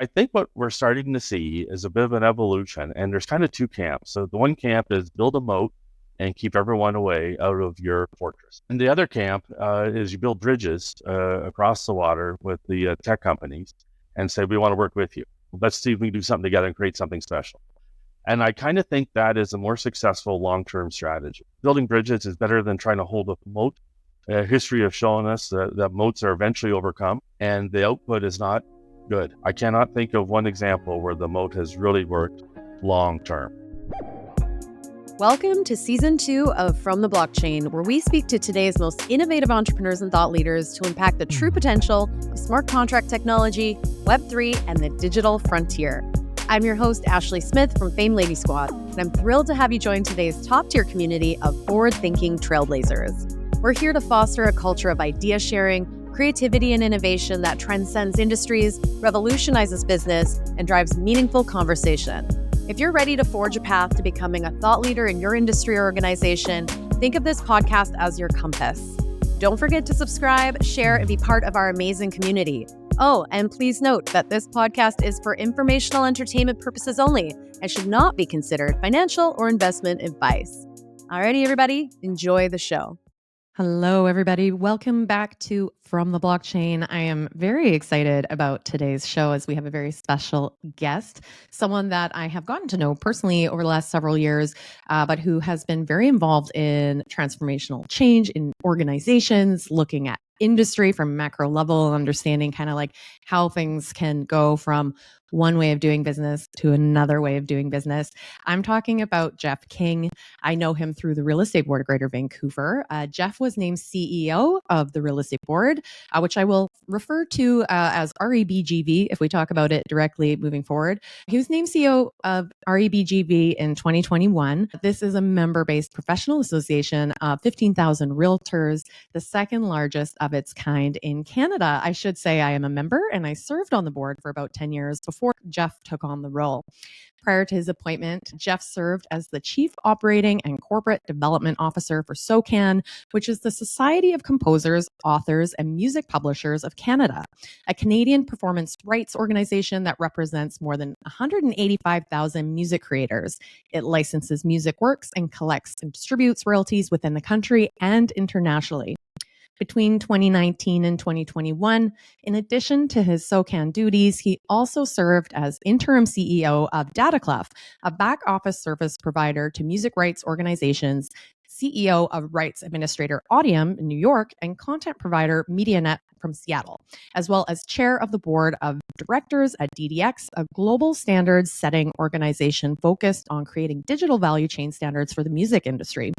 I think what we're starting to see is a bit of an evolution, and there's kind of two camps. So the one camp is build a moat and keep everyone away out of your fortress. And the other camp is you build bridges across the water with the tech companies and say, we want to work with you. Let's see if we can do something together and create something special. And I kind of think that is a more successful long-term strategy. Building bridges is better than trying to hold a moat. History has shown us that moats are eventually overcome, and the output is not good. I cannot think of one example where the moat has really worked long-term. Welcome to Season 2 of From the Blockchain, where we speak to today's most innovative entrepreneurs and thought leaders to impact the true potential of smart contract technology, Web3, and the digital frontier. I'm your host, Ashley Smith from Fame Lady Squad, and I'm thrilled to have you join today's top-tier community of forward-thinking trailblazers. We're here to foster a culture of idea sharing, creativity, and innovation that transcends industries, revolutionizes business, and drives meaningful conversation. If you're ready to forge a path to becoming a thought leader in your industry or organization, think of this podcast as your compass. Don't forget to subscribe, share, and be part of our amazing community. Oh, and please note that this podcast is for informational entertainment purposes only and should not be considered financial or investment advice. Alrighty, everybody, enjoy the show. Hello, everybody. Welcome back to From the Blockchain. I am very excited about today's show as we have a very special guest, someone that I have gotten to know personally over the last several years, but who has been very involved in transformational change in organizations, looking at industry from macro level, understanding kind of like how things can go from one way of doing business to another way of doing business. I'm talking about Jeff King. I know him through the Real Estate Board of Greater Vancouver. Jeff was named CEO of the Real Estate Board, which I will refer to as REBGV if we talk about it directly moving forward. He was named CEO of REBGV in 2021. This is a member-based professional association of 15,000 realtors, the second largest of its kind in Canada. I should say I am a member and I served on the board for about 10 years before Jeff took on the role. Prior to his appointment, Jeff served as the Chief Operating and Corporate Development Officer for SOCAN, which is the Society of Composers, Authors, and Music Publishers of Canada, a Canadian performance rights organization that represents more than 185,000 music creators. It licenses music works and collects and distributes royalties within the country and internationally. Between 2019 and 2021, in addition to his SOCAN duties, he also served as interim CEO of DataClef, a back office service provider to music rights organizations, CEO of rights administrator Audium in New York, and content provider MediaNet from Seattle, as well as chair of the board of directors at DDX, a global standards setting organization focused on creating digital value chain standards for the music industry.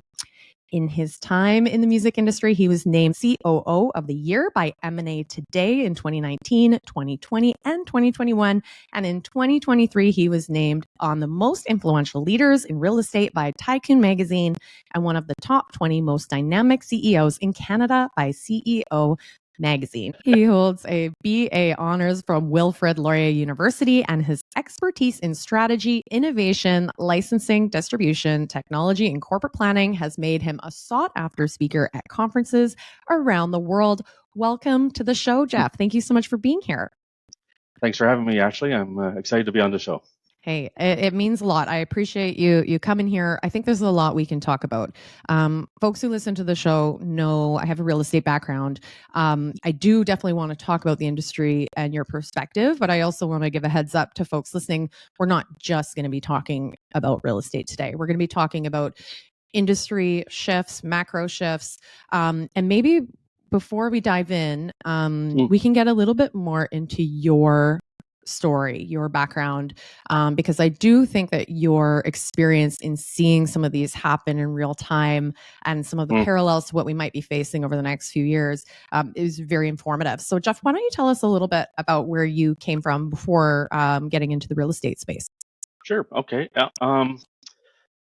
In his time in the music industry, he was named COO of the Year by M&A Today in 2019, 2020, and 2021. And in 2023, he was named on the most influential leaders in real estate by Tycoon Magazine and one of the top 20 most dynamic CEOs in Canada by CEO Magazine. He holds a BA honors from Wilfrid Laurier University, and his expertise in strategy, innovation, licensing, distribution, technology, and corporate planning has made him a sought-after speaker at conferences around the world. Welcome to the show, Jeff. Thank you so much for being here. Thanks for having me, Ashley. I'm excited to be on the show. Hey, it means a lot. I appreciate you coming here. I think there's a lot we can talk about. Folks who listen to the show know I have a real estate background. I do definitely want to talk about the industry and your perspective, but I also want to give a heads up to folks listening. We're not just going to be talking about real estate today. We're going to be talking about industry shifts, macro shifts, and maybe before we dive in, we can get a little bit more into your story, your background, because I do think that your experience in seeing some of these happen in real time and some of the parallels to what we might be facing over the next few years is very informative. So Jeff, why don't you tell us a little bit about where you came from before getting into the real estate space? Sure. Okay.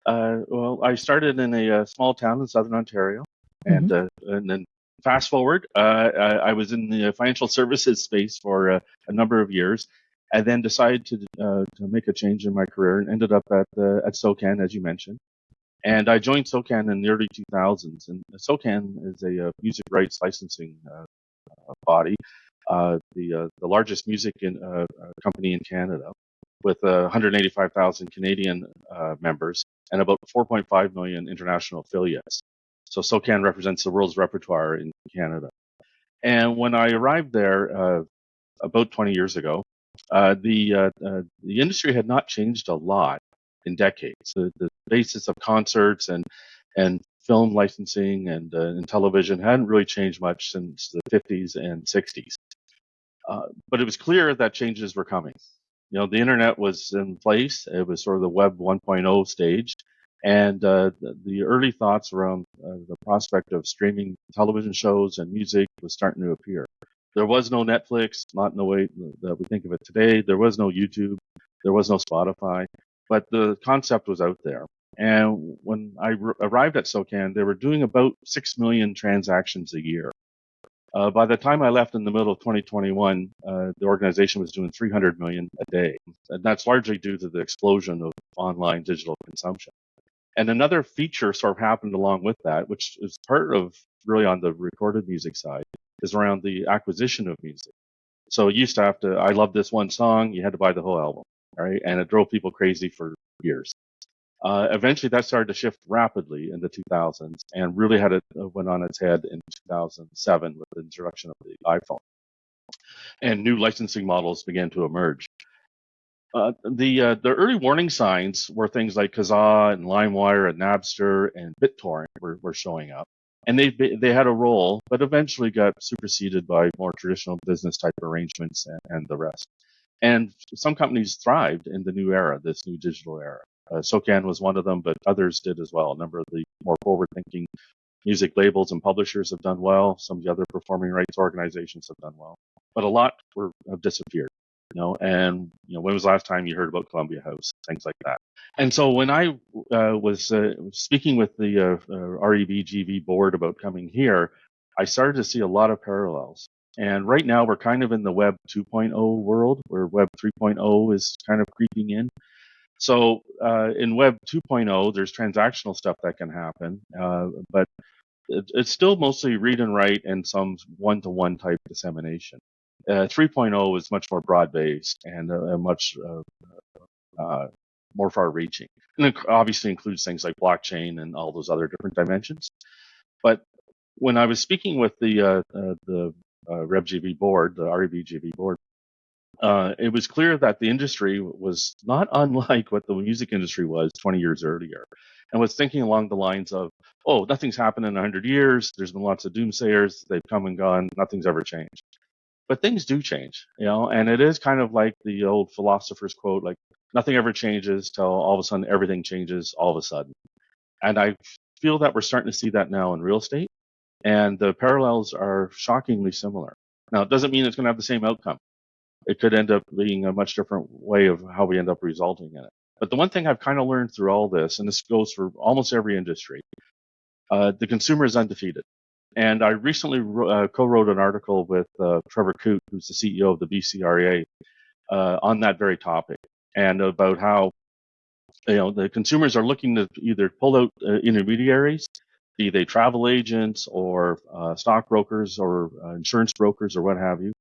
Well, I started in a small town in Southern Ontario, and then fast forward, I was in the financial services space for a number of years, and then decided to make a change in my career, and ended up at SOCAN, as you mentioned. And I joined SOCAN in the early 2000s, and SOCAN is a music rights licensing body. the largest music company in Canada, with 185,000 Canadian members and about 4.5 million international affiliates. So SOCAN represents the world's repertoire in Canada. And when I arrived there about 20 years ago, the industry had not changed a lot in decades. The basis of concerts and film licensing and television hadn't really changed much since the 50s and 60s. But it was clear that changes were coming. The internet was in place. It was sort of the Web 1.0 stage. And the early thoughts around the prospect of streaming television shows and music was starting to appear. There was no Netflix, not in the way that we think of it today. There was no YouTube. There was no Spotify. But the concept was out there. And when I arrived at SOCAN, they were doing about 6 million transactions a year. By the time I left in the middle of 2021, the organization was doing 300 million a day. And that's largely due to the explosion of online digital consumption. And another feature sort of happened along with that, which is part of really on the recorded music side, is around the acquisition of music. So you used to have to, I love this one song, you had to buy the whole album, right? And it drove people crazy for years. Eventually, that started to shift rapidly in the 2000s and really went on its head in 2007 with the introduction of the iPhone. And new licensing models began to emerge. The early warning signs were things like Kazaa and LimeWire and Napster and BitTorrent were showing up. And they had a role, but eventually got superseded by more traditional business type arrangements and the rest. And some companies thrived in the new era, this new digital era. SOCAN was one of them, but others did as well. A number of the more forward-thinking music labels and publishers have done well. Some of the other performing rights organizations have done well, but a lot have disappeared. And when was the last time you heard about Columbia House? Things like that. And so when I was speaking with the REBGV board about coming here, I started to see a lot of parallels. And right now we're kind of in the Web 2.0 world, where Web 3.0 is kind of creeping in. So in Web 2.0, there's transactional stuff that can happen, but it's still mostly read and write and some one-to-one type dissemination. 3.0 is much more broad-based and much more far-reaching. And it obviously includes things like blockchain and all those other different dimensions. But when I was speaking with the REBGV board, the REBGV board, it was clear that the industry was not unlike what the music industry was 20 years earlier, and was thinking along the lines of, oh, nothing's happened in 100 years. There's been lots of doomsayers. They've come and gone. Nothing's ever changed. But things do change, and it is kind of like the old philosopher's quote, like nothing ever changes till all of a sudden everything changes all of a sudden. And I feel that we're starting to see that now in real estate, and the parallels are shockingly similar. Now, it doesn't mean it's going to have the same outcome. It could end up being a much different way of how we end up resulting in it. But the one thing I've kind of learned through all this, and this goes for almost every industry, the consumer is undefeated. And I recently co-wrote an article with Trevor Coote, who's the CEO of the BCRA, on that very topic, and about how the consumers are looking to either pull out intermediaries, be they travel agents or stockbrokers or insurance brokers or what have you,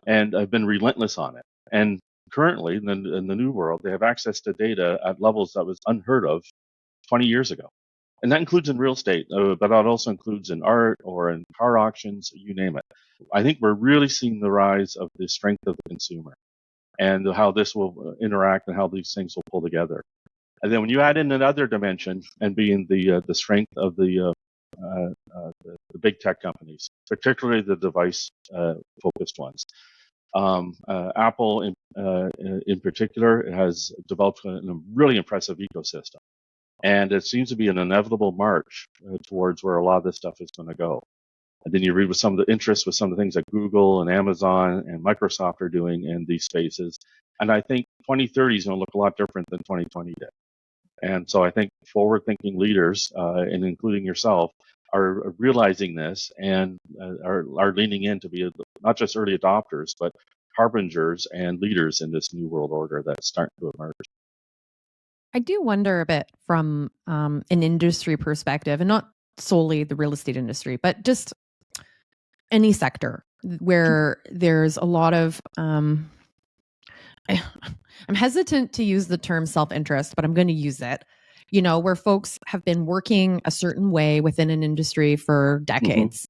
and have been relentless on it. And currently, in the new world, they have access to data at levels that was unheard of 20 years ago. And that includes in real estate, but that also includes in art or in car auctions, you name it. I think we're really seeing the rise of the strength of the consumer and how this will interact and how these things will pull together. And then when you add in another dimension, and being the strength of the big tech companies, particularly the device focused ones. Apple in particular has developed a really impressive ecosystem. And it seems to be an inevitable march towards where a lot of this stuff is going to go. And then you read with some of the interest with some of the things that Google and Amazon and Microsoft are doing in these spaces. And I think 2030 is going to look a lot different than 2020 did. And so I think forward-thinking leaders, and including yourself, are realizing this and are leaning in to be not just early adopters, but harbingers and leaders in this new world order that's starting to emerge. I do wonder a bit from an industry perspective, and not solely the real estate industry, but just any sector. where there's a lot of I'm hesitant to use the term self-interest, but I'm going to use it. Where folks have been working a certain way within an industry for Mm-hmm. decades.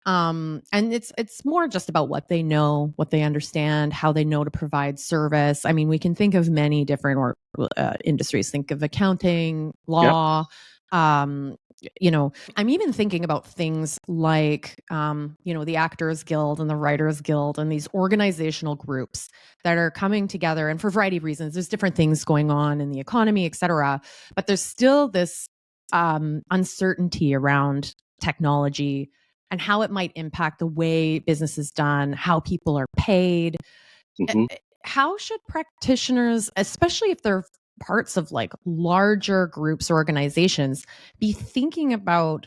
And it's more just about what they know, what they understand, how they know to provide service. I mean, we can think of many different industries. Think of accounting, Yep. law. I'm even thinking about things like, the Actors Guild and the Writers Guild and these organizational groups that are coming together. And for a variety of reasons, there's different things going on in the economy, et cetera. But there's still this uncertainty around technology and how it might impact the way business is done, how people are paid. Mm-hmm. How should practitioners, especially if they're parts of like larger groups or organizations, be thinking about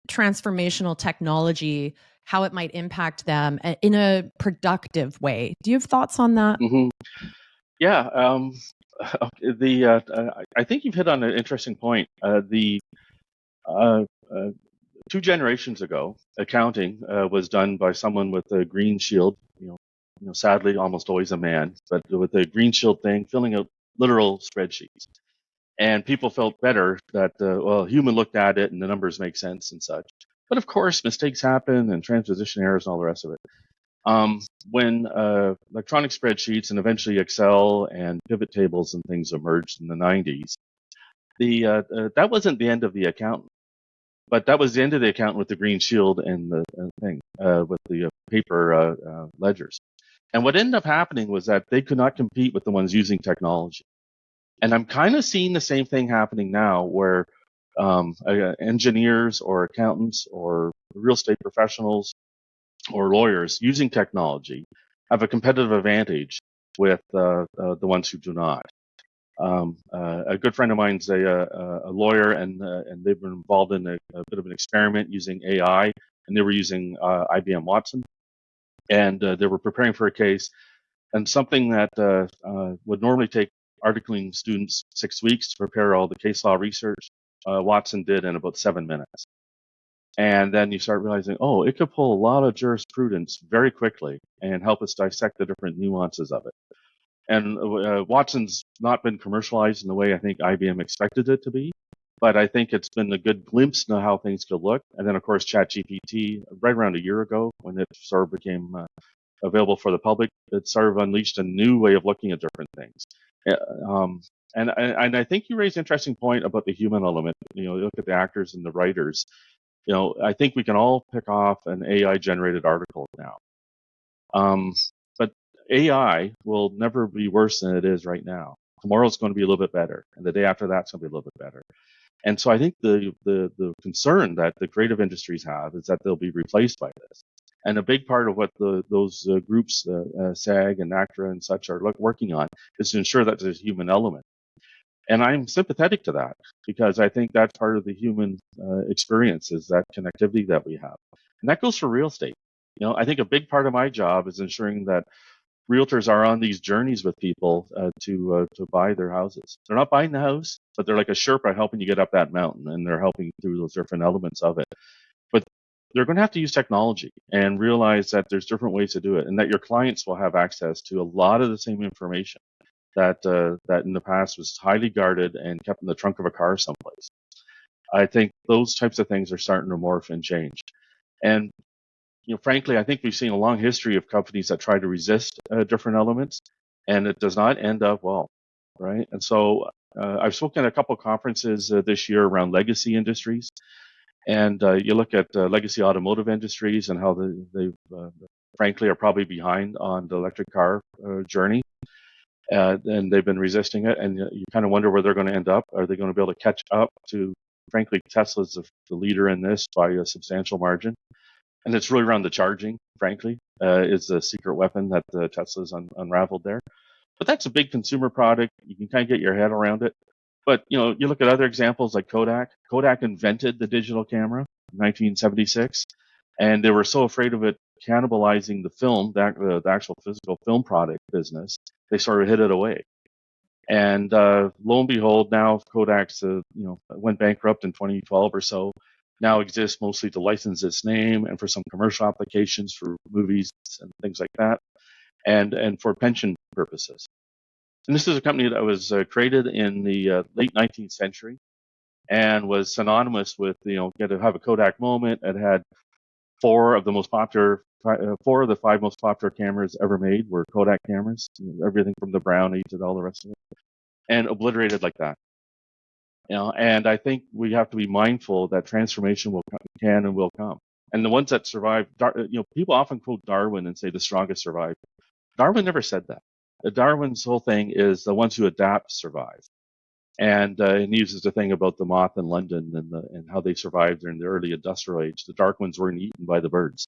transformational technology, how it might impact them in a productive way? Do you have thoughts on that? Mm-hmm. Yeah. I think you've hit on an interesting point. The uh, uh, 2 generations ago, accounting was done by someone with a green shield. Sadly, almost always a man, but with a green shield thing, filling out literal spreadsheets. And people felt better that a human looked at it and the numbers make sense and such. But of course, mistakes happen and transposition errors and all the rest of it. When electronic spreadsheets and eventually Excel and pivot tables and things emerged in the 90s, that wasn't the end of the accountant, but that was the end of the accountant with the green shield and the thing with the paper ledgers. And what ended up happening was that they could not compete with the ones using technology. And I'm kind of seeing the same thing happening now, where engineers or accountants or real estate professionals or lawyers using technology have a competitive advantage with the ones who do not. A good friend of mine's a lawyer, and they've been involved in a bit of an experiment using AI, and they were using IBM Watson, and they were preparing for a case, and something that would normally take articling students 6 weeks to prepare all the case law research, Watson did in about 7 minutes. And then you start realizing, oh, it could pull a lot of jurisprudence very quickly and help us dissect the different nuances of it. And Watson's not been commercialized in the way I think IBM expected it to be, but I think it's been a good glimpse into how things could look. And then, of course, ChatGPT, right around a year ago, when it sort of became available for the public, it sort of unleashed a new way of looking at different things. And I think you raised an interesting point about the human element. You look at the actors and the writers. I think we can all pick off an AI generated article now. But AI will never be worse than it is right now. Tomorrow's going to be a little bit better, and the day after that's going to be a little bit better. And so I think the concern that the creative industries have is that they'll be replaced by this. And a big part of what those groups, SAG and ACTRA and such, are working on is to ensure that there's a human element. And I'm sympathetic to that because I think that's part of the human experience, is that connectivity that we have. And that goes for real estate. I think a big part of my job is ensuring that realtors are on these journeys with people to buy their houses. They're not buying the house, but they're like a Sherpa helping you get up that mountain, and they're helping through those different elements of it. But they're going to have to use technology and realize that there's different ways to do it, and that your clients will have access to a lot of the same information that in the past was highly guarded and kept in the trunk of a car someplace. I think those types of things are starting to morph and change. And frankly, I think we've seen a long history of companies that try to resist different elements, and it does not end up well, right? And so I've spoken at a couple of conferences this year around legacy industries, and you look at legacy automotive industries and how they frankly are probably behind on the electric car journey. And they've been resisting it, and you kind of wonder where they're going to end up. Are they going to be able to catch up to, frankly, Tesla's the leader in this by a substantial margin? And it's really around the charging, frankly, is the secret weapon that Tesla's unraveled there. But that's a big consumer product. You can kind of get your head around it. But, you look at other examples like Kodak. Kodak invented the digital camera in 1976, and they were so afraid of it cannibalizing the film, the actual physical film product business, they sort of hid it away. And lo and behold, now Kodak's went bankrupt in 2012 or so. now exists mostly to license its name and for some commercial applications for movies and things like that, and for pension purposes. And this is a company that was created in the late 19th century and was synonymous with, get to have a Kodak moment. It had four of the five most popular cameras ever made were Kodak cameras, everything from the Brownie to all the rest of it, and obliterated like that. And I think we have to be mindful that transformation can and will come. And the ones that survive, people often quote Darwin and say the strongest survive. Darwin never said that. Darwin's whole thing is the ones who adapt survive. And he uses the thing about the moth in London and how they survived during the early industrial age. The dark ones weren't eaten by the birds.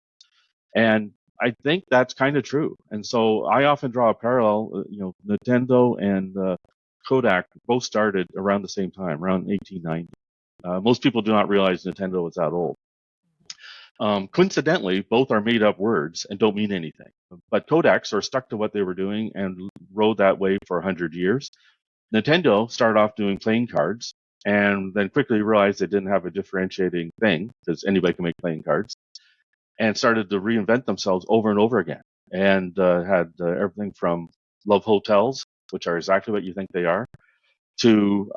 And I think that's kind of true. And so I often draw a parallel, Nintendo and Kodak both started around the same time, around 1890. Most people do not realize Nintendo was that old. Coincidentally, both are made up words and don't mean anything. But Kodak sort of stuck to what they were doing and rode that wave for 100 years. Nintendo started off doing playing cards and then quickly realized they didn't have a differentiating thing because anybody can make playing cards, and started to reinvent themselves over and over again, and had everything from love hotels, which are exactly what you think they are, to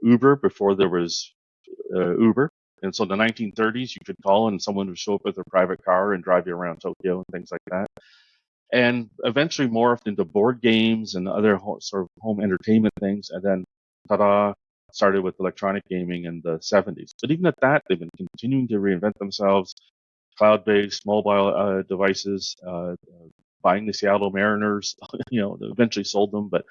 Uber before there was Uber. And so in the 1930s, you could call and someone would show up with a private car and drive you around Tokyo and things like that. And eventually morphed into board games and other sort of home entertainment things. And then, ta-da, started with electronic gaming in the 70s. But even at that, they've been continuing to reinvent themselves. Cloud-based mobile devices, buying the Seattle Mariners, eventually sold them, but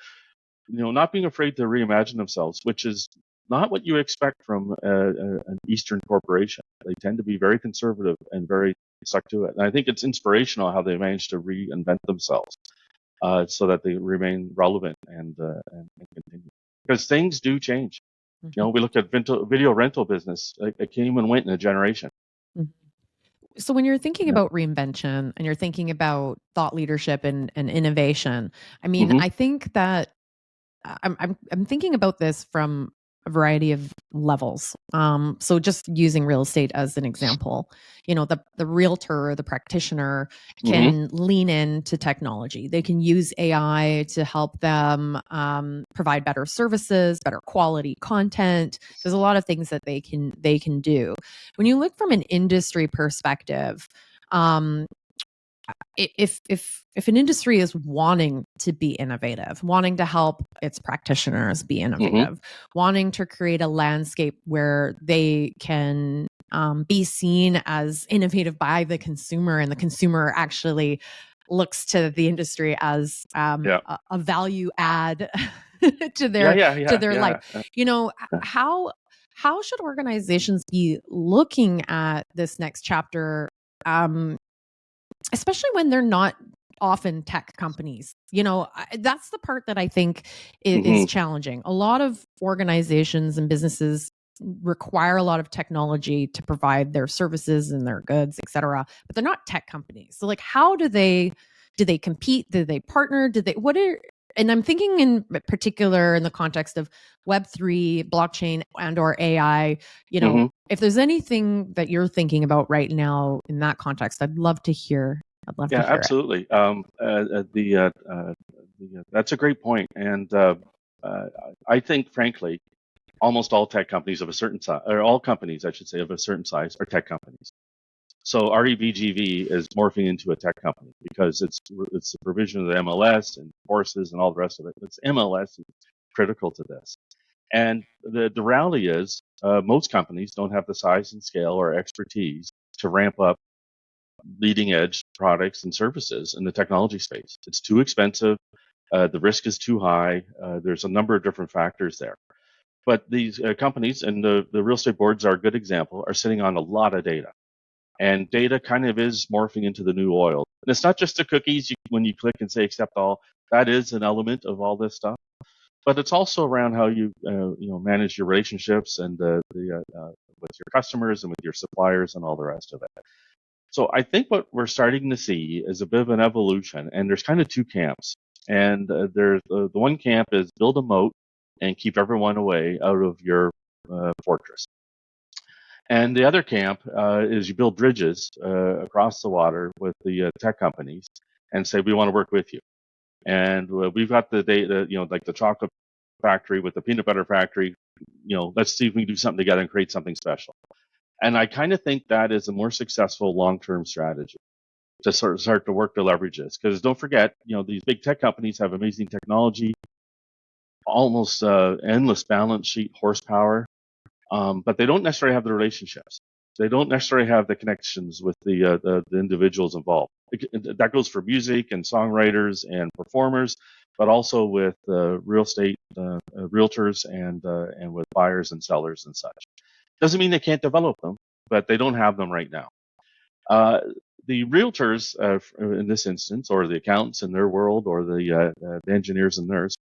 not being afraid to reimagine themselves, which is not what you expect from an Eastern corporation. They tend to be very conservative and very stuck to it. And I think it's inspirational how they managed to reinvent themselves so that they remain relevant and continue. Because things do change. Mm-hmm. We look at video rental business. It came and went in a generation. Mm-hmm. So when you're thinking about reinvention and you're thinking about thought leadership and innovation, I mean, Mm-hmm. I think that I'm thinking about this from a variety of levels. So just using real estate as an example, the realtor or the practitioner can lean into technology. They can use AI to help them provide better services, better quality content. There's a lot of things that they can do. When you look from an industry perspective, if an industry is wanting to be innovative, wanting to help its practitioners be innovative, wanting to create a landscape where they can be seen as innovative by the consumer, and the consumer actually looks to the industry as a value add to their life. How should organizations be looking at this next chapter? Especially when they're not often tech companies. That's the part that I think is challenging. A lot of organizations and businesses require a lot of technology to provide their services and their goods, et cetera, but they're not tech companies. So how do they compete? Do they partner? And I'm thinking in particular in the context of Web3, blockchain, and or AI, if there's anything that you're thinking about right now in that context, I'd love to hear. Yeah, absolutely. That's a great point. And I think, frankly, almost all tech companies of a certain size, or all companies, I should say, of a certain size are tech companies. So REBGV is morphing into a tech company because it's the provision of the MLS and courses and all the rest of it. It's MLS is critical to this. And the reality is most companies don't have the size and scale or expertise to ramp up leading edge products and services in the technology space. It's too expensive. The risk is too high. There's a number of different factors there. But these companies, and the real estate boards are a good example, are sitting on a lot of data. And data kind of is morphing into the new oil. And it's not just the cookies when you click and say accept all. That is an element of all this stuff. But it's also around how you manage your relationships and with your customers and with your suppliers and all the rest of it. So I think what we're starting to see is a bit of an evolution, and there's kind of two camps. And there's the one camp is build a moat and keep everyone away out of your fortress. And the other camp is you build bridges across the water with the tech companies and say, we want to work with you. And we've got the data, like the chocolate factory with the peanut butter factory. Let's see if we can do something together and create something special. And I kind of think that is a more successful long-term strategy to sort of start to work to leverage this. Because don't forget, these big tech companies have amazing technology, almost endless balance sheet horsepower, but they don't necessarily have the relationships. They don't necessarily have the connections with the individuals involved. That goes for music and songwriters and performers, but also with real estate realtors and with buyers and sellers and such. Doesn't mean they can't develop them, but they don't have them right now. The realtors, in this instance, or the accountants in their world, or the engineers in theirs,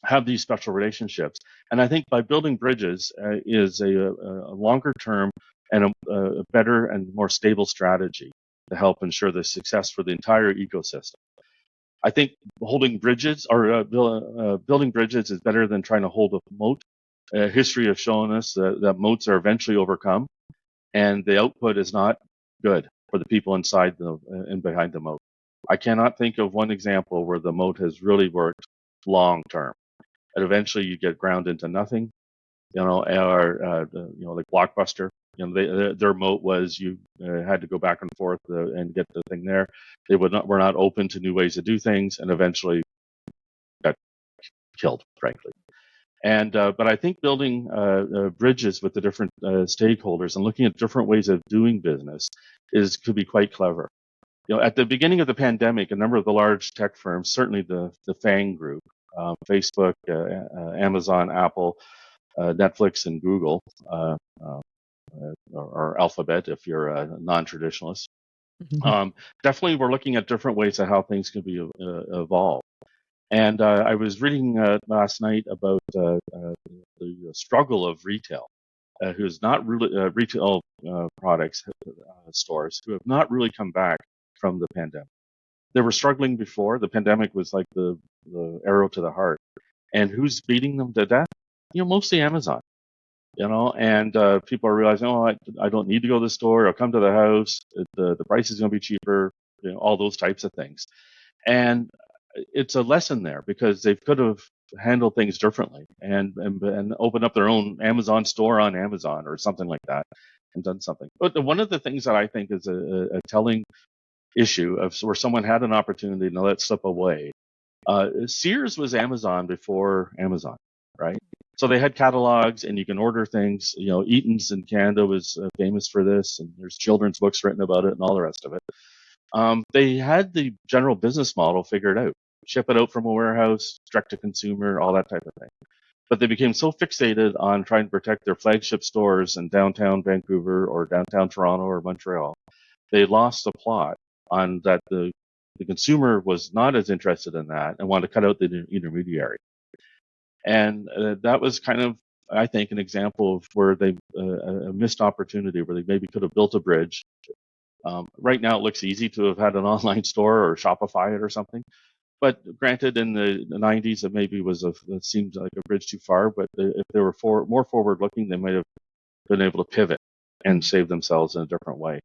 have these special relationships. And I think by building bridges is a longer term and a better and more stable strategy to help ensure the success for the entire ecosystem. I think holding bridges or building bridges is better than trying to hold a moat. History has shown us that moats are eventually overcome, and the output is not good for the people inside and behind the moat. I cannot think of one example where the moat has really worked long term. And eventually you get ground into nothing, or like Blockbuster. Their moat was you had to go back and forth and get the thing there. They were not open to new ways to do things, and eventually got killed, frankly. And but I think building bridges with the different stakeholders and looking at different ways of doing business could be quite clever. At the beginning of the pandemic, a number of the large tech firms, certainly the FANG group, Facebook, Amazon, Apple, Netflix, and Google, or Alphabet if you're a non-traditionalist. Definitely, we're looking at different ways of how things can be evolved. And I was reading last night about the struggle of retail, who's not really retail products stores who have not really come back from the pandemic. They were struggling before. The pandemic was like the arrow to the heart. And who's beating them to death? Mostly Amazon. And people are realizing, I don't need to go to the store. I'll come to the house. The price is going to be cheaper. All those types of things. And it's a lesson there because they could have handled things differently and opened up their own Amazon store on Amazon or something like that and done something. But one of the things that I think is a telling issue of where someone had an opportunity to let slip away. Sears was Amazon before Amazon, right? So they had catalogs and you can order things. Eaton's in Canada was famous for this, and there's children's books written about it and all the rest of it. They had the general business model figured out. Ship it out from a warehouse, direct to consumer, all that type of thing. But they became so fixated on trying to protect their flagship stores in downtown Vancouver or downtown Toronto or Montreal, they lost the plot on that the consumer was not as interested in that and wanted to cut out the intermediary. And that was kind of, I think, an example of where they a missed opportunity where they maybe could have built a bridge. Right now, it looks easy to have had an online store or Shopify it or something. But granted, in the 90s, it maybe it seemed like a bridge too far. But if they were more forward-looking, they might have been able to pivot and save themselves in a different way.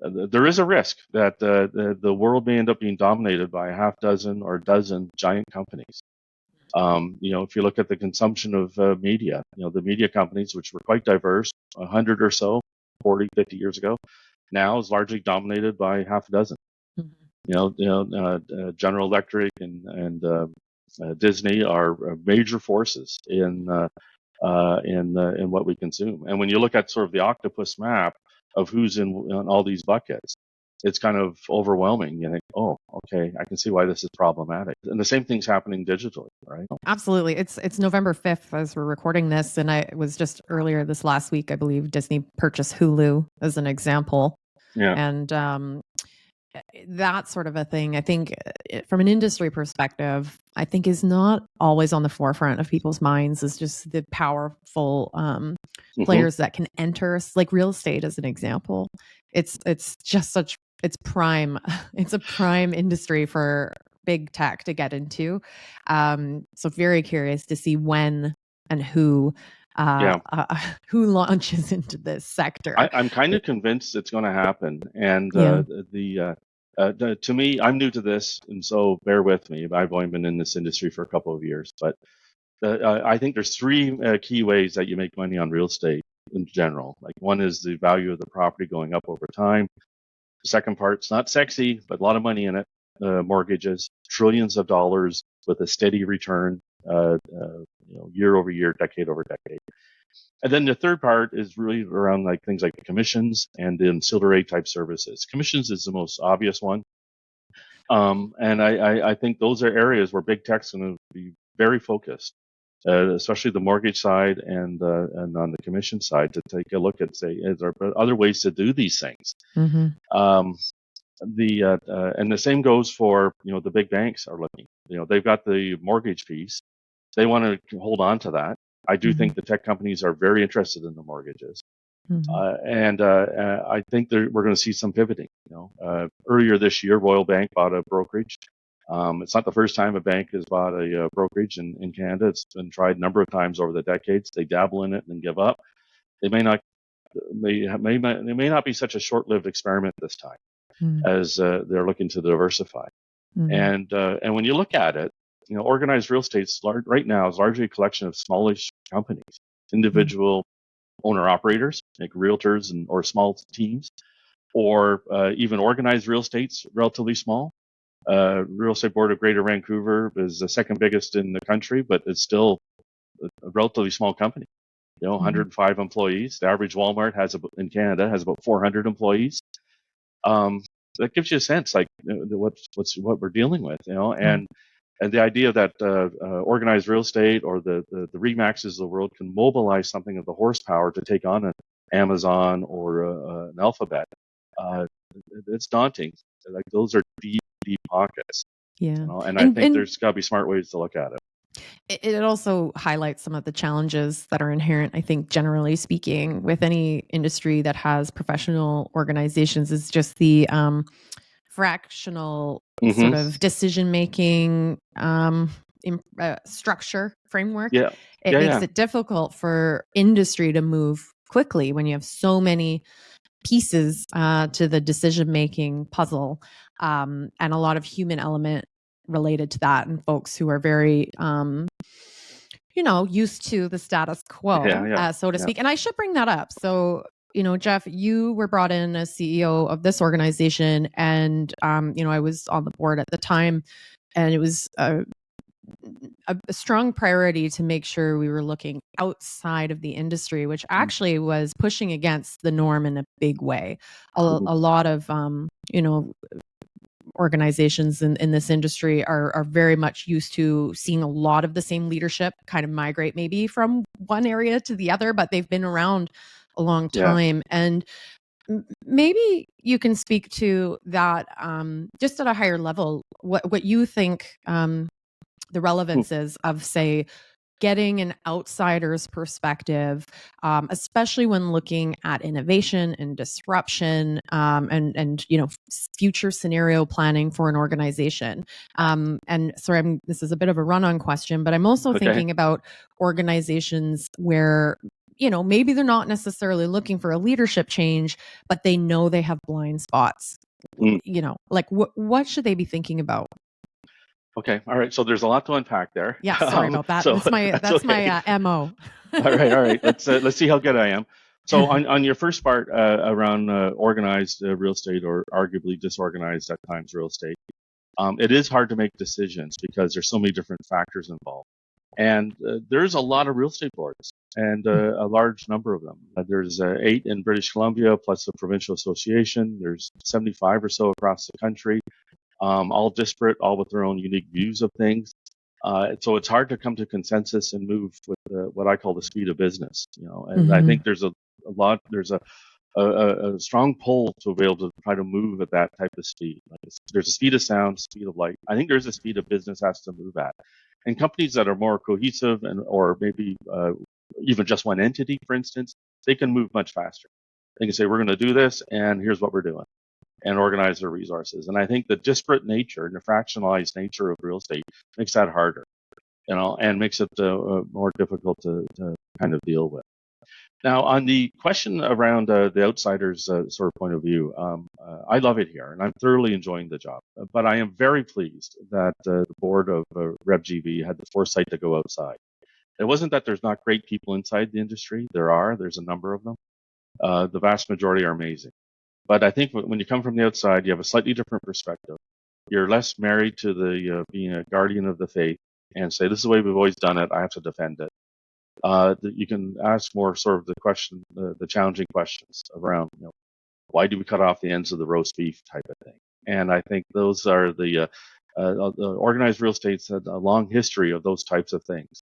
There is a risk that the world may end up being dominated by a half dozen or dozen giant companies. If you look at the consumption of media, the media companies, which were quite diverse, 100 or so, 40, 50 years ago, now is largely dominated by half a dozen. General Electric and Disney are major forces in what we consume. And when you look at sort of the octopus map of who's in all these buckets, it's kind of overwhelming. You think, oh, okay, I can see why this is problematic. And the same thing's happening digitally, right? Absolutely. It's November 5th as we're recording this. And I was just earlier this last week, I believe Disney purchased Hulu as an example. Yeah. And that sort of a thing, I think from an industry perspective, I think is not always on the forefront of people's minds is just the powerful players that can enter, like real estate as an example. It's just it's a prime industry for big tech to get into. So very curious to see when and who Yeah. who launches into this sector. I'm kind of convinced it's going to happen. And Yeah. to me, I'm new to this, and so bear with me. I've only been in this industry for a couple of years, but I think there's three key ways that you make money on real estate in general. Like one is the value of the property going up over time. The second part's not sexy, but a lot of money in it. Mortgages, trillions of dollars with a steady return, year over year, decade over decade. And then the third part is really around like things like the commissions and the ancillary type services. Commissions is the most obvious one. And I think those are areas where big tech's going to be very focused, especially the mortgage side and on the commission side, to take a look at, say, is there other ways to do these things? Mm-hmm. And the same goes for, the big banks are looking. They've got the mortgage piece. They want to hold on to that. I do Mm-hmm. think the tech companies are very interested in the mortgages. Mm-hmm. And I think we're going to see some pivoting. Earlier this year, Royal Bank bought a brokerage. It's not the first time a bank has bought a brokerage in Canada. It's been tried a number of times over the decades. They dabble in it and then give up. They may not be such a short-lived experiment this time, as they're looking to diversify. Mm-hmm. And when you look at it, organized real estate right now is largely a collection of smallish companies, individual owner operators, like realtors or small teams, or even organized real estate's relatively small. Real Estate Board of Greater Vancouver is the second biggest in the country, but it's still a relatively small company. 105 employees. The average Walmart in Canada has about 400 employees. That gives you a sense, like what we're dealing with, and the idea that organized real estate or the Remaxes of the world can mobilize something of the horsepower to take on an Amazon or an Alphabet, it's daunting. Like those are deep, deep pockets, Yeah. and I think there's got to be smart ways to look at it. It also highlights some of the challenges that are inherent, I think, generally speaking, with any industry that has professional organizations, is just the fractional sort of decision making structure framework. Yeah. It makes it difficult for industry to move quickly when you have so many pieces to the decision making puzzle, and a lot of human element related to that, and folks who are very used to the status quo, so to speak. And I should bring that up. So, Jeff, you were brought in as CEO of this organization, and I was on the board at the time, and it was a strong priority to make sure we were looking outside of the industry, which actually was pushing against the norm in a big way. A lot of organizations in this industry are very much used to seeing a lot of the same leadership kind of migrate maybe from one area to the other, but they've been around a long time. And maybe you can speak to that just at a higher level, what you think the relevance is of, say, getting an outsider's perspective, especially when looking at innovation and disruption, and future scenario planning for an organization. And sorry, this is a bit of a run-on question, but I'm also thinking about organizations where maybe they're not necessarily looking for a leadership change, but they know they have blind spots. Like what should they be thinking about? Okay. All right. So there's a lot to unpack there. Yeah. Sorry about that. That's my MO. All right. Let's see how good I am. So on your first part around organized real estate, or arguably disorganized at times real estate, it is hard to make decisions because there's so many different factors involved. And there's a lot of real estate boards, and a large number of them. There's 8 in British Columbia, plus the provincial association. There's 75 or so across the country. All disparate, all with their own unique views of things. So it's hard to come to consensus and move with what I call the speed of business. And I think there's there's a strong pull to be able to try to move at that type of speed. Like there's a speed of sound, speed of light. I think there's a speed of business has to move at. And companies that are more cohesive or maybe even just one entity, for instance, they can move much faster. They can say, we're going to do this, and here's what we're doing, and organize their resources. And I think the disparate nature and the fractionalized nature of real estate makes that harder. and makes it more difficult to kind of deal with. Now, on the question around the outsider's sort of point of view, I love it here, and I'm thoroughly enjoying the job. But I am very pleased that the board of RevGV had the foresight to go outside. It wasn't that there's not great people inside the industry. There's a number of them. The vast majority are amazing. But I think when you come from the outside, you have a slightly different perspective. You're less married to the being a guardian of the faith and say, this is the way we've always done it. I have to defend it. You can ask more sort of the challenging questions around, why do we cut off the ends of the roast beef type of thing? And I think those are the organized real estate's had a long history of those types of things.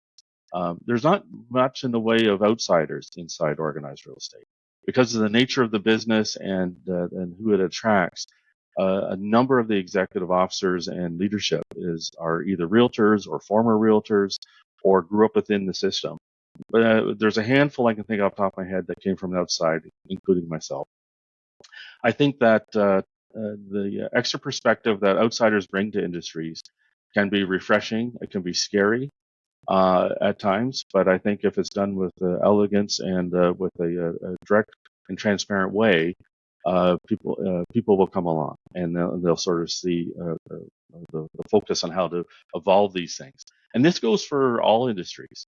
There's not much in the way of outsiders inside organized real estate because of the nature of the business and who it attracts. A number of the executive officers and leadership are either realtors or former realtors or grew up within the system. But there's a handful I can think off the top of my head that came from outside, including myself. I think that the extra perspective that outsiders bring to industries can be refreshing. It can be scary at times, but I think if it's done with elegance and with a direct and transparent way, people will come along and they'll sort of see the focus on how to evolve these things. And this goes for all industries.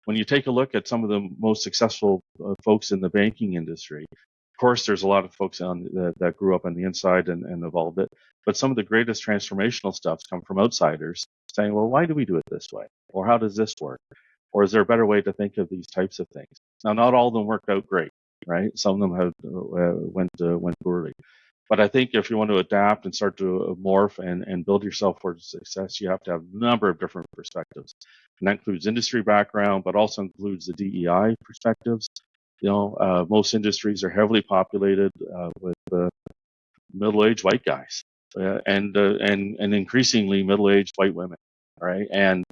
When you take a look at some of the most successful folks in the banking industry, of course, there's a lot of folks that grew up on the inside and evolved it. But some of the greatest transformational stuff come from outsiders saying, well, why do we do it this way? Or how does this work? Or is there a better way to think of these types of things? Now, not all of them worked out great, right? Some of them have went poorly. But I think if you want to adapt and start to morph and build yourself for success, you have to have a number of different perspectives. And that includes industry background, but also includes the DEI perspectives. Most industries are heavily populated with middle-aged white guys and increasingly middle-aged white women, right? And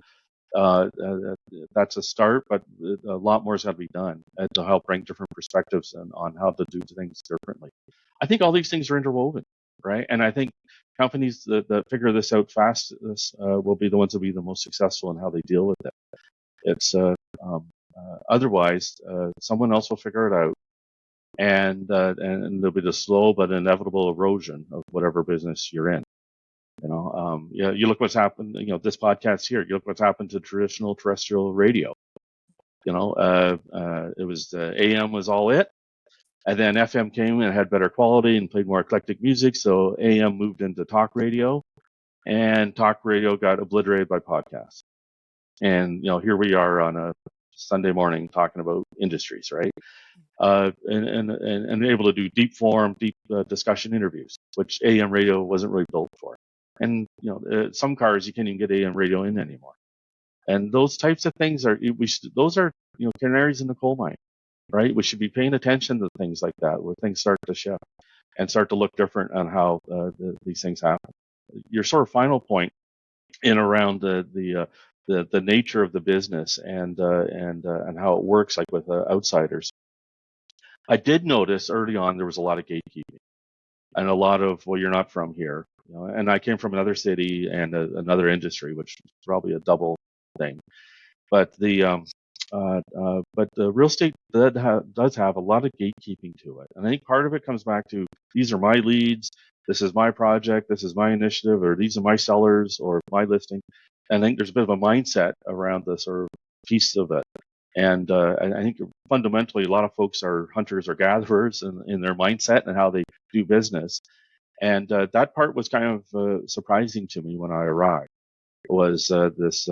that's a start, but a lot more has got to be done to help bring different perspectives on how to do things differently. I think all these things are interwoven, right? And I think companies that figure this out fast will be the ones that will be the most successful in how they deal with it. It's otherwise someone else will figure it out, and there'll be the slow but inevitable erosion of whatever business you're in. You look what's happened. This podcast here. You look what's happened to traditional terrestrial radio. It was AM was all it, and then FM came and had better quality and played more eclectic music. So AM moved into talk radio, and talk radio got obliterated by podcasts. And here we are on a Sunday morning talking about industries, right? And able to do deep discussion interviews, which AM radio wasn't really built for. And some cars you can't even get AM radio in anymore. And those types of things those are canaries in the coal mine, right? We should be paying attention to things like that, where things start to shift and start to look different on how these things happen. Your sort of final point in around the nature of the business and how it works, like with outsiders. I did notice early on there was a lot of gatekeeping and a lot of, well, you're not from here. And I came from another city and another industry, which is probably a double thing. But the real estate does have a lot of gatekeeping to it. And I think part of it comes back to, these are my leads, this is my project, this is my initiative, or these are my sellers or my listing. And I think there's a bit of a mindset around the sort of piece of it. And I think fundamentally a lot of folks are hunters or gatherers in their mindset and how they do business. And that part was kind of surprising to me when I arrived. Was this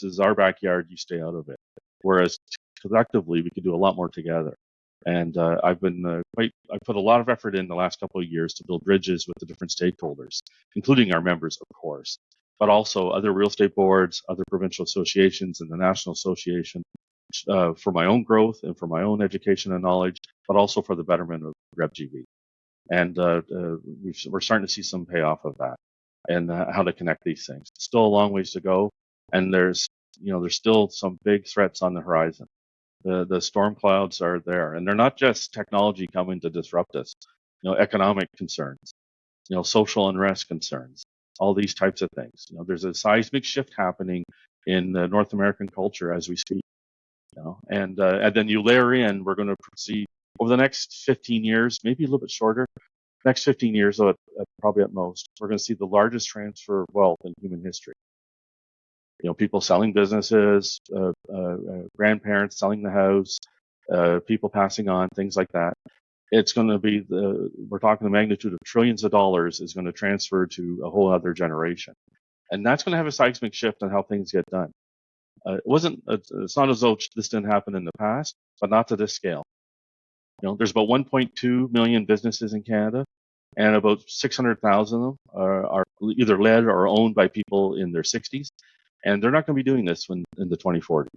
is our backyard, you stay out of it. Whereas collectively we could do a lot more together. And I put a lot of effort in the last couple of years to build bridges with the different stakeholders, including our members, of course, but also other real estate boards, other provincial associations, and the National Association for my own growth and for my own education and knowledge, but also for the betterment of RevGV. And we're starting to see some payoff of that and how to connect these things. Still a long ways to go, and there's still some big threats on the horizon. The storm clouds are there, and they're not just technology coming to disrupt us. Economic concerns, social unrest concerns, all these types of things. There's a seismic shift happening in the North American culture as we speak. And then you layer in, we're going to see over the next 15 years, maybe a little bit shorter, next 15 years, probably at most, we're going to see the largest transfer of wealth in human history. People selling businesses, grandparents selling the house, people passing on, things like that. It's going to be we're talking the magnitude of trillions of dollars is going to transfer to a whole other generation. And that's going to have a seismic shift on how things get done. It's not as though this didn't happen in the past, but not to this scale. There's about 1.2 million businesses in Canada, and about 600,000 of them are either led or owned by people in their 60s. And they're not going to be doing this in the 2040s.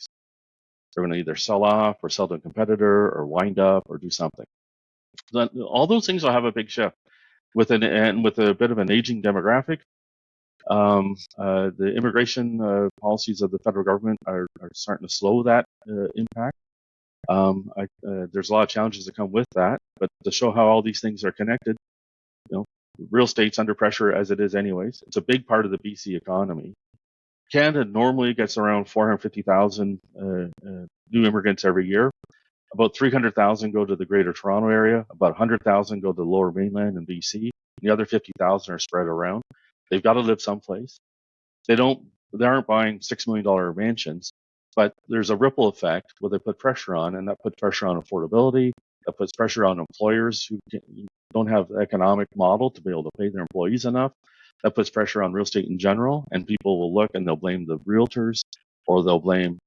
They're going to either sell off or sell to a competitor or wind up or do something. All those things will have a big shift with a bit of an aging demographic. The immigration policies of the federal government are starting to slow that impact. There's a lot of challenges that come with that, but to show how all these things are connected, real estate's under pressure as it is anyways. It's a big part of the BC economy. Canada normally gets around 450,000 new immigrants every year. About 300,000 go to the Greater Toronto area. About 100,000 go to the Lower Mainland in BC. And the other 50,000 are spread around. They've got to live someplace. They aren't buying $6 million mansions, but there's a ripple effect where they put pressure on, and that puts pressure on affordability. That puts pressure on employers who don't have the economic model to be able to pay their employees enough. That puts pressure on real estate in general, and people will look and they'll blame the realtors, or they'll blame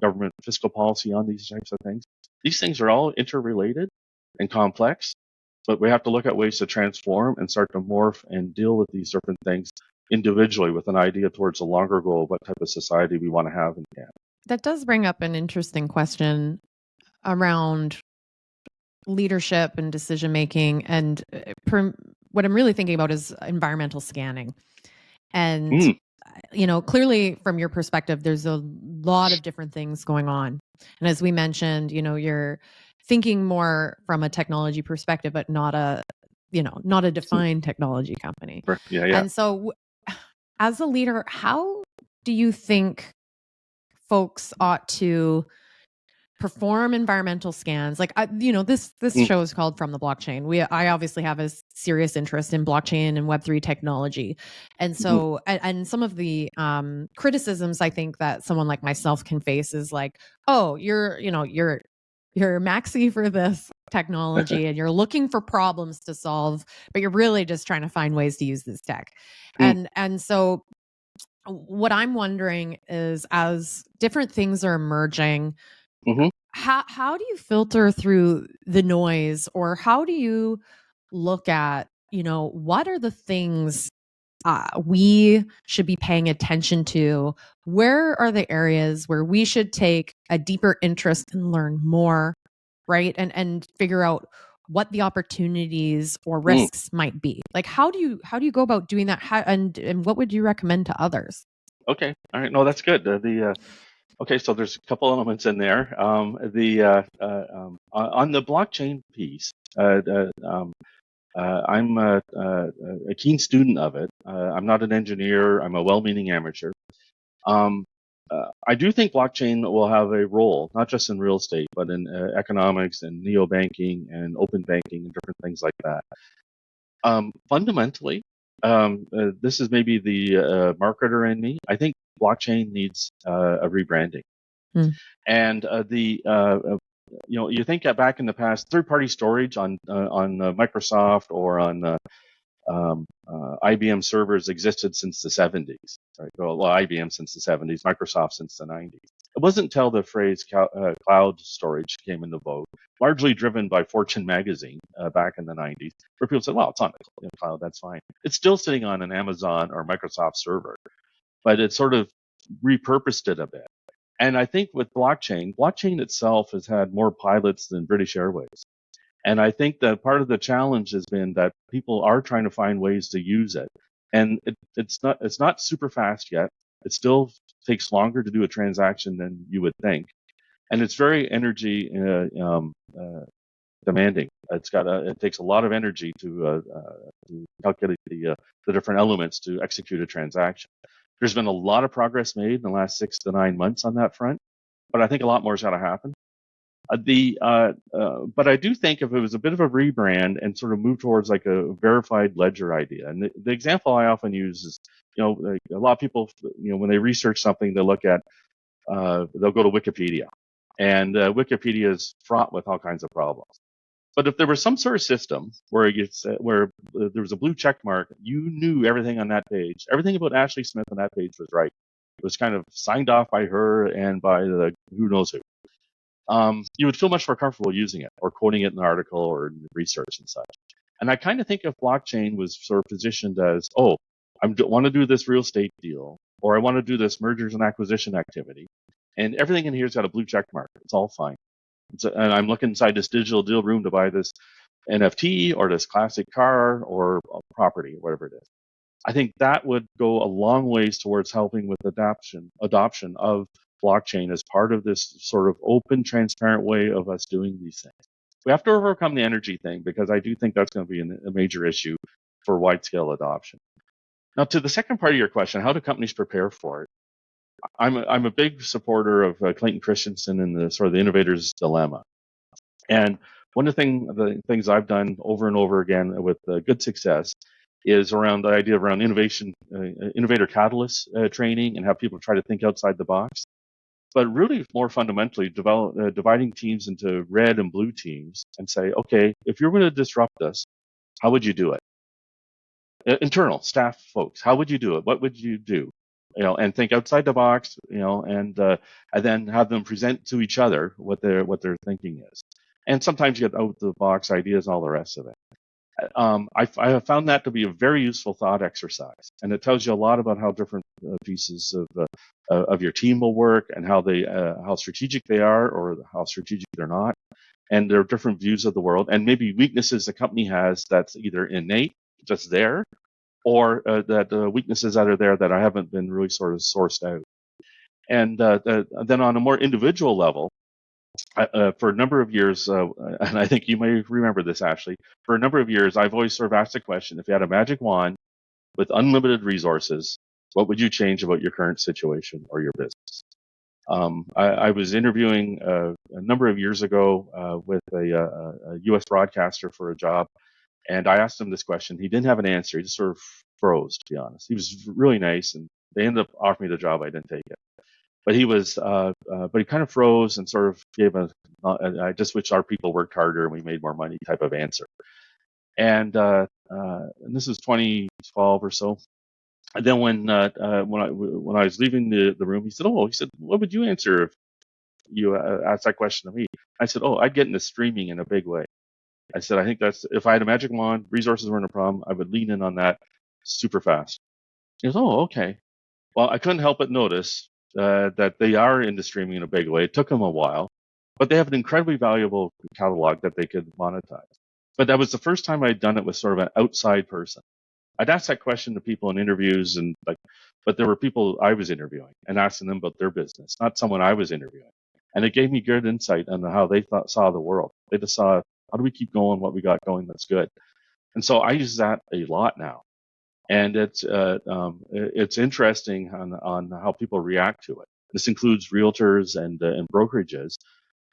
government fiscal policy on these types of things. These things are all interrelated and complex, but we have to look at ways to transform and start to morph and deal with these different things individually with an idea towards a longer goal of what type of society we want to have in Canada. That does bring up an interesting question around leadership and decision making, and what I'm really thinking about is environmental scanning. And clearly from your perspective, there's a lot of different things going on. And as we mentioned, you're thinking more from a technology perspective, but not a defined technology company. Yeah. And so as a leader, how do you think folks ought to perform environmental scans? Like, this show is called From the Blockchain. I obviously have a serious interest in blockchain and Web3 technology. And so, and some of the criticisms I think that someone like myself can face is like, oh, you're maxi for this technology and you're looking for problems to solve, but you're really just trying to find ways to use this tech. And so what I'm wondering is, as different things are emerging, how do you filter through the noise, or how do you look at, what are the things we should be paying attention to? Where are the areas where we should take a deeper interest and learn more, right? And figure out what the opportunities or risks might be. Like, how do you go about doing that? And what would you recommend to others? Okay. All right. No, that's good. Okay, so there's a couple elements in there. On the blockchain piece, I'm a keen student of it. I'm not an engineer. I'm a well-meaning amateur. I do think blockchain will have a role, not just in real estate, but in economics and neo-banking and open banking and different things like that. Fundamentally, this is maybe the marketer in me. I think blockchain needs a rebranding. And you think back in the past, third-party storage on Microsoft or on IBM servers existed since the 70s. Right? Well, IBM since the 70s, Microsoft since the 90s. It wasn't until the phrase cloud storage came into vogue, largely driven by Fortune magazine back in the 90s, where people said, well, it's on the cloud, that's fine. It's still sitting on an Amazon or Microsoft server, but it sort of repurposed it a bit. And I think with blockchain itself has had more pilots than British Airways. And I think that part of the challenge has been that people are trying to find ways to use it. And it's not super fast yet. It still takes longer to do a transaction than you would think. And it's very energy demanding. It takes a lot of energy to calculate the different elements to execute a transaction. There's been a lot of progress made in the last 6 to 9 months on that front, but I think a lot more is going to happen. But I do think if it was a bit of a rebrand and sort of move towards like a verified ledger idea, and the example I often use is, like a lot of people, when they research something, they look at, they'll go to Wikipedia, and Wikipedia is fraught with all kinds of problems. But if there was some sort of system where there was a blue check mark, you knew everything on that page, everything about Ashley Smith on that page was right. It was kind of signed off by her and by the who knows who. You would feel much more comfortable using it or quoting it in an article or in research and such. And I kind of think if blockchain was sort of positioned as, oh, I want to do this real estate deal, or I want to do this mergers and acquisition activity, and everything in here's got a blue check mark. It's all fine. And I'm looking inside this digital deal room to buy this NFT or this classic car or property, whatever it is. I think that would go a long ways towards helping with adoption of blockchain as part of this sort of open, transparent way of us doing these things. We have to overcome the energy thing because I do think that's going to be a major issue for wide-scale adoption. Now, to the second part of your question, how do companies prepare for it? I'm a big supporter of Clayton Christensen and the sort of the innovator's dilemma. And one of the things I've done over and over again with good success is around the idea around innovation, innovator catalyst training, and have people try to think outside the box. But really, more fundamentally, dividing teams into red and blue teams and say, okay, if you're going to disrupt us, how would you do it? Internal staff folks, how would you do it? What would you do? And think outside the box, and then have them present to each other what their thinking is. And sometimes you get out the box ideas and all the rest of it. I have found that to be a very useful thought exercise, and it tells you a lot about how different pieces of your team will work and how strategic they are or how strategic they're not, and their different views of the world and maybe weaknesses the company has that's either innate, just there, or that weaknesses that are there that I haven't been really sort of sourced out. And then on a more individual level, for a number of years, and I think you may remember this, Ashley, for a number of years, I've always sort of asked the question, if you had a magic wand with unlimited resources, what would you change about your current situation or your business? I was interviewing a number of years ago with a U.S. broadcaster for a job, and I asked him this question. He didn't have an answer. He just sort of froze, to be honest. He was really nice, and they ended up offering me the job. I didn't take it. But he kind of froze and sort of gave I just wish our people worked harder and we made more money type of answer. And this is 2012 or so. And then when I was leaving the room, he said, what would you answer if you asked that question to me? I said, I'd get into streaming in a big way. I said, I think if I had a magic wand, resources weren't a problem, I would lean in on that super fast. He goes, okay. Well, I couldn't help but notice that they are into streaming in a big way. It took them a while, but they have an incredibly valuable catalog that they could monetize. But that was the first time I'd done it with sort of an outside person. I'd asked that question to people in interviews, but there were people I was interviewing and asking them about their business, not someone I was interviewing. And it gave me good insight on how they saw the world. They just saw, how do we keep going what we got going that's good? And so I use that a lot now. And it's interesting on how people react to it. This includes realtors and brokerages,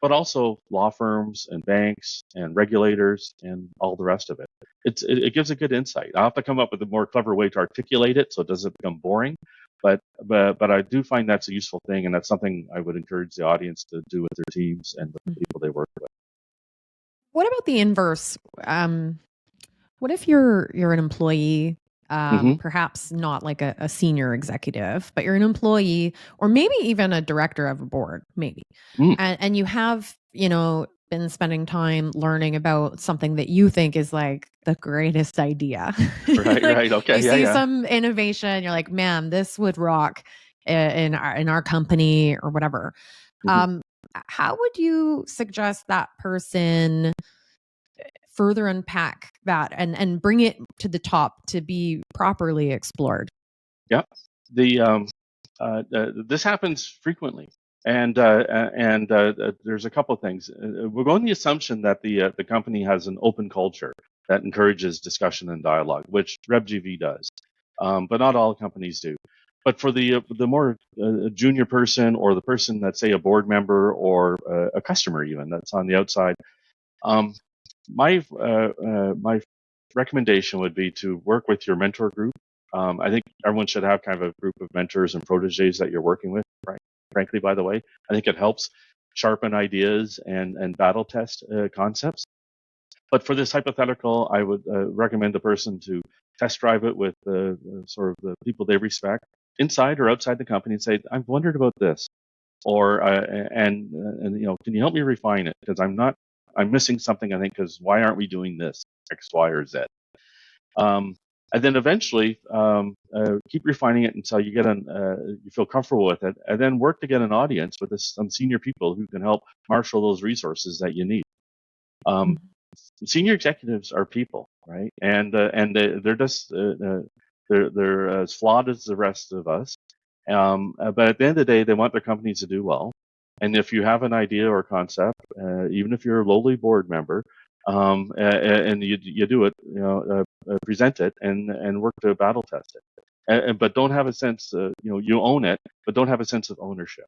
but also law firms and banks and regulators and all the rest of it. It gives a good insight. I'll have to come up with a more clever way to articulate it so it doesn't become boring. But I do find that's a useful thing, and that's something I would encourage the audience to do with their teams and the people they work with. What about the inverse? What if you're an employee? Perhaps not like a senior executive, but you're an employee or maybe even a director of a board, maybe. And you have, been spending time learning about something that you think is like the greatest idea. Right. Okay. You see some innovation, you're like, man, this would rock in our company or whatever. How would you suggest that person further unpack that and bring it to the top to be properly explored? Yeah, this happens frequently. And there's a couple of things. We're going on the assumption that the company has an open culture that encourages discussion and dialogue, which RebGV does, but not all companies do. But for the more junior person, or the person that's, say, a board member or a customer even that's on the outside, um, my recommendation would be to work with your mentor group. I think everyone should have kind of a group of mentors and proteges that you're working with. Right? Frankly, by the way, I think it helps sharpen ideas and battle test concepts. But for this hypothetical, I would recommend the person to test drive it with sort of the people they respect, inside or outside the company, and say, "I've wondered about this," or and can you help me refine it, because I'm missing something, I think, because why aren't we doing this X, Y, or Z? Um, and then eventually keep refining it until you feel comfortable with it, and then work to get an audience with some senior people who can help marshal those resources that you need. Um, Senior executives are people, right? And they're just they're as flawed as the rest of us. But at the end of the day, they want their companies to do well. And if you have an idea or concept, even if you're a lowly board member, and you do it, present it and work to battle test it. But don't have a sense, you own it, but don't have a sense of ownership,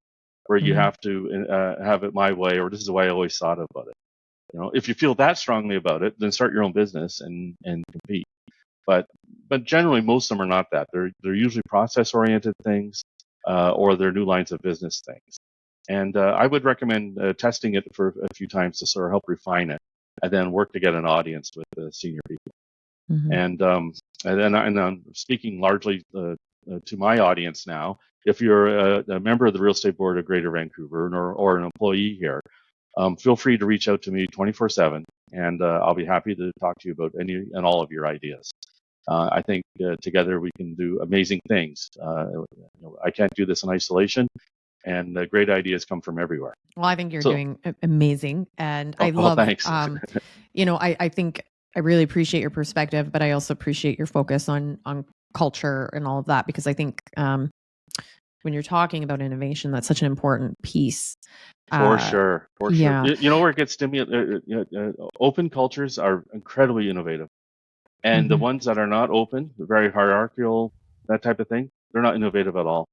where you Mm-hmm. have to have it my way, or this is the way I always thought about it. If you feel that strongly about it, then start your own business and compete. But generally, most of them are not that. They're usually process oriented things, or they're new lines of business things. And I would recommend testing it for a few times to sort of help refine it, and then work to get an audience with the senior people. Mm-hmm. And I'm speaking largely to my audience now. If you're a member of the Real Estate Board of Greater Vancouver, or an employee here, feel free to reach out to me 24/7, and I'll be happy to talk to you about any and all of your ideas. I think together we can do amazing things. I can't do this in isolation, and great ideas come from everywhere. Well, I think you're So, doing amazing. And I oh, love, thanks. I think I really appreciate your perspective, but I also appreciate your focus on culture and all of that, because I think when you're talking about innovation, that's such an important piece. For Uh, sure, for sure. yeah. You know where it gets stimulated? Open cultures are incredibly innovative, and the Mm-hmm. ones that are not open, very hierarchical, that type of thing, they're not innovative at all.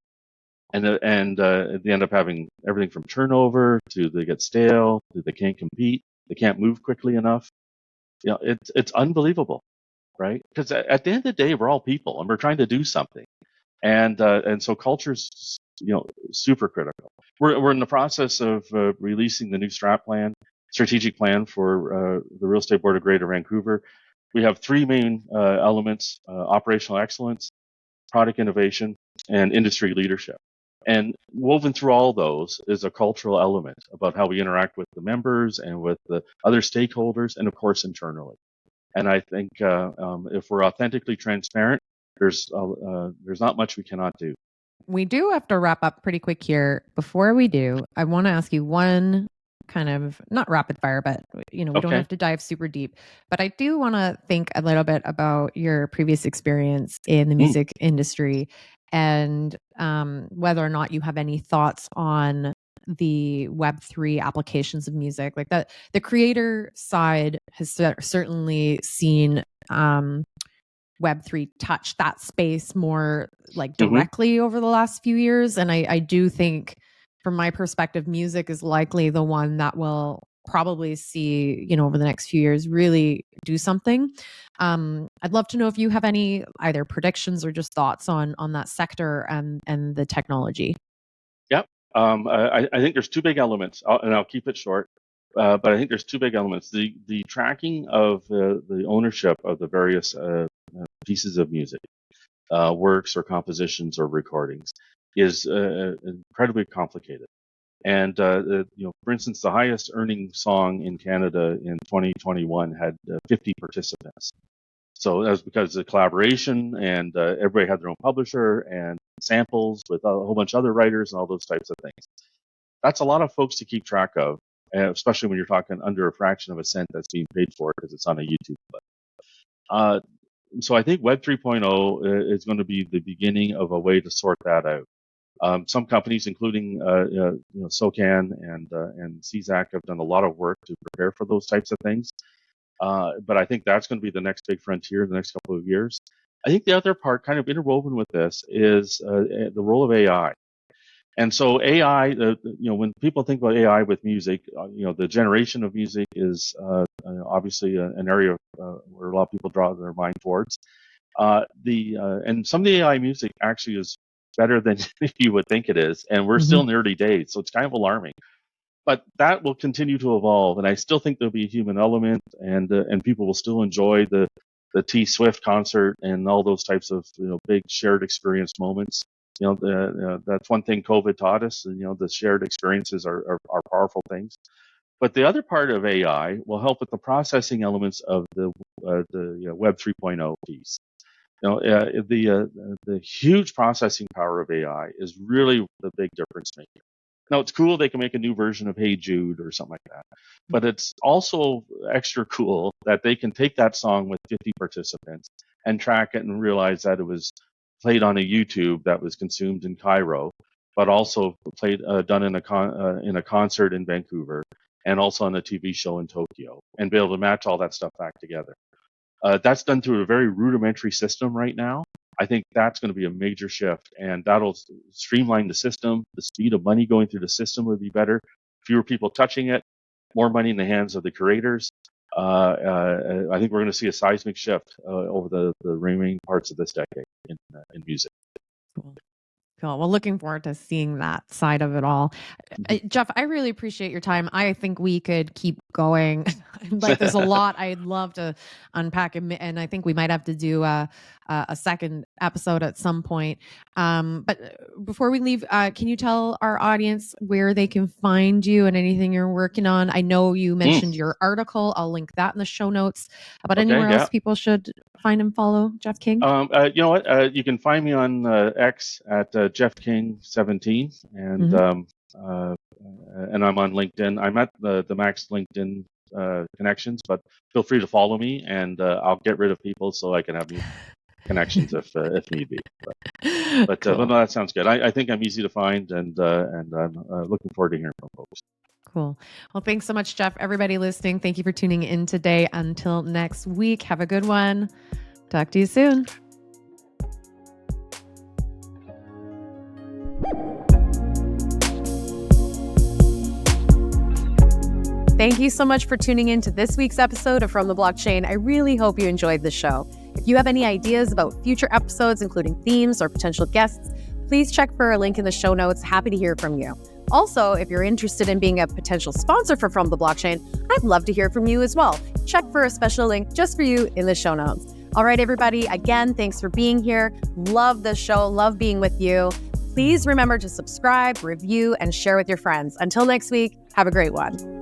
And they end up having everything from turnover to they get stale to they can't compete, they can't move quickly enough. It's unbelievable, right? Because at the end of the day, we're all people and we're trying to do something, and so culture's super critical. We're in the process of releasing the new strategic plan for the Real Estate Board of Greater Vancouver. We have three main elements: operational excellence, product innovation, and industry leadership. And woven through all those is a cultural element about how we interact with the members and with the other stakeholders, and of course internally. And I think if we're authentically transparent, there's not much we cannot do. We do have to wrap up pretty quick here. Before we do, I want to ask you one kind of, not rapid fire, but we don't Okay. have to dive super deep. But I do want to think a little bit about your previous experience in the music industry, and whether or not you have any thoughts on the Web3 applications of music. Like that, the creator side has certainly seen Web3 touch that space more like Mm-hmm. directly over the last few years. And I do think, from my perspective, music is likely the one that will probably see, over the next few years, really do something. I'd love to know if you have any either predictions or just thoughts on that sector and the technology. Yep. I think there's two big elements, and I'll keep it short. But I think there's two big elements: the tracking of the ownership of the various pieces of music, works or compositions or recordings, is incredibly complicated. And for instance, the highest earning song in Canada in 2021 had 50 participants. So that was because of the collaboration, and everybody had their own publisher and samples with a whole bunch of other writers and all those types of things. That's a lot of folks to keep track of, especially when you're talking under a fraction of a cent that's being paid for it because it's on a YouTube clip. So I think Web 3.0 is going to be the beginning of a way to sort that out. Some companies, including SOCAN and CZAC, have done a lot of work to prepare for those types of things. But I think that's going to be the next big frontier in the next couple of years. I think the other part, kind of interwoven with this, is the role of AI. And so AI, when people think about AI with music, the generation of music is obviously an area where a lot of people draw their mind towards. And some of the AI music actually is better than you would think it is, and we're still in the early days, so it's kind of alarming. But that will continue to evolve, and I still think there'll be a human element, and people will still enjoy the T Swift concert and all those types of big shared experience moments. That's one thing COVID taught us. The shared experiences are powerful things. But the other part of AI will help with the processing elements of the Web 3.0 piece. The huge processing power of AI is really the big difference maker. Now, it's cool they can make a new version of Hey Jude or something like that, but it's also extra cool that they can take that song with 50 participants and track it and realize that it was played on a YouTube that was consumed in Cairo, but also done in a concert in Vancouver, and also on a TV show in Tokyo, and be able to match all that stuff back together. That's done through a very rudimentary system right now. I think that's going to be a major shift, and that'll streamline the system. The speed of money going through the system will be better. Fewer people touching it, more money in the hands of the curators. I think we're going to see a seismic shift over the remaining parts of this decade in music. Cool. Well, looking forward to seeing that side of it all. Jeff, I really appreciate your time. I think we could keep going. Like, there's a lot I'd love to unpack, and I think we might have to do a second episode at some point. But before we leave, can you tell our audience where they can find you and anything you're working on? I know you mentioned your article. I'll link that in the show notes. But anywhere else people should find and follow Jeff King? You know what? You can find me on X at Jeff King 17, and and I'm on LinkedIn. I'm at the Max LinkedIn connections, but feel free to follow me, and I'll get rid of people so I can have new connections if need be. But cool. no, that sounds good. I think I'm easy to find, and I'm looking forward to hearing from folks. Cool. Well, thanks so much, Jeff. Everybody listening, thank you for tuning in today. Until next week, have a good one. Talk to you soon. Thank you so much for tuning in to this week's episode of From the Blockchain. I really hope you enjoyed the show. If you have any ideas about future episodes, including themes or potential guests, please check for a link in the show notes. Happy to hear from you. Also, if you're interested in being a potential sponsor for From the Blockchain, I'd love to hear from you as well. Check for a special link just for you in the show notes. All right, everybody. Again, thanks for being here. Love the show. Love being with you. Please remember to subscribe, review, and share with your friends. Until next week, have a great one.